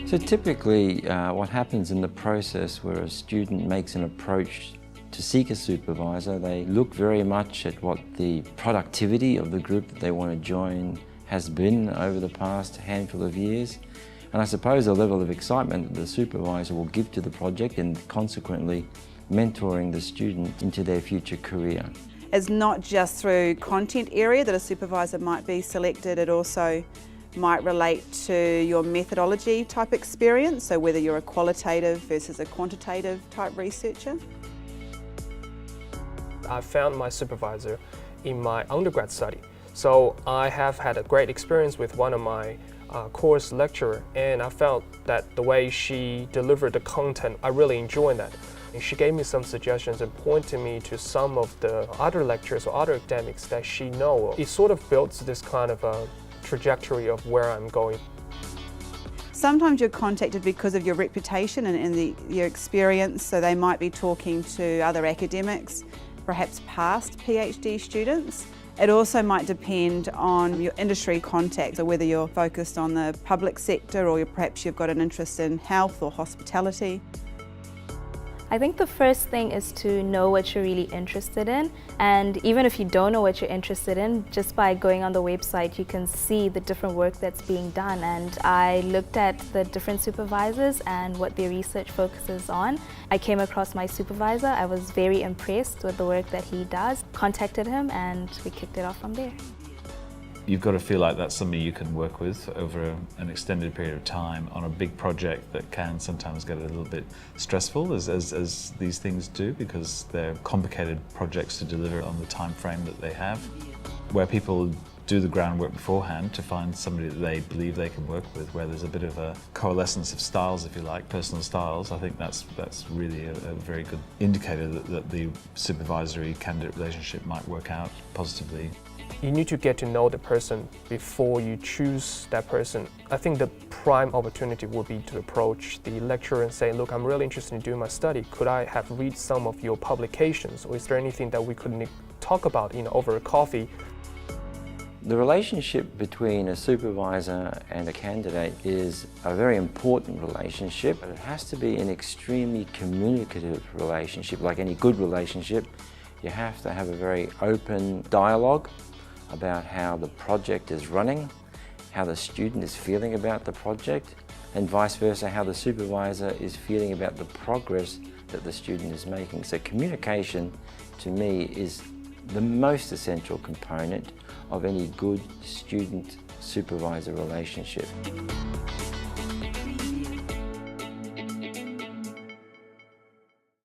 So typically what happens in the process where a student makes an approach to seek a supervisor, they look very much at what the productivity of the group that they want to join has been over the past handful of years. And I suppose the level of excitement that the supervisor will give to the project and consequently mentoring the student into their future career. It's not just through content area that a supervisor might be selected, it also might relate to your methodology type experience, so whether you're a qualitative versus a quantitative type researcher. I found my supervisor in my undergrad study. So I have had a great experience with one of my course lecturer, and I felt that the way she delivered the content, I really enjoyed that. And she gave me some suggestions and pointed me to some of the other lecturers or other academics that she knows. It sort of builds this kind of a trajectory of where I'm going. Sometimes you're contacted because of your reputation and your experience, so they might be talking to other academics, perhaps past PhD students. It also might depend on your industry contacts, or whether you're focused on the public sector or perhaps you've got an interest in health or hospitality. I think the first thing is to know what you're really interested in, and even if you don't know what you're interested in, just by going on the website you can see the different work that's being done. And I looked at the different supervisors and what their research focuses on. I came across my supervisor, I was very impressed with the work that he does, contacted him and we kicked it off from there. You've got to feel like that's somebody you can work with over an extended period of time on a big project that can sometimes get a little bit stressful, as these things do, because they're complicated projects to deliver on the time frame that they have. Where people do the groundwork beforehand to find somebody that they believe they can work with, where there's a bit of a coalescence of styles, if you like, personal styles, I think that's really a very good indicator that the supervisory-candidate relationship might work out positively. You need to get to know the person before you choose that person. I think the prime opportunity would be to approach the lecturer and say, look, I'm really interested in doing my study. Could I have read some of your publications, or is there anything that we could talk about over a coffee? The relationship between a supervisor and a candidate is a very important relationship. It has to be an extremely communicative relationship. Like any good relationship, you have to have a very open dialogue about how the project is running, how the student is feeling about the project, and vice versa, how the supervisor is feeling about the progress that the student is making. So communication, to me, is the most essential component of any good student-supervisor relationship.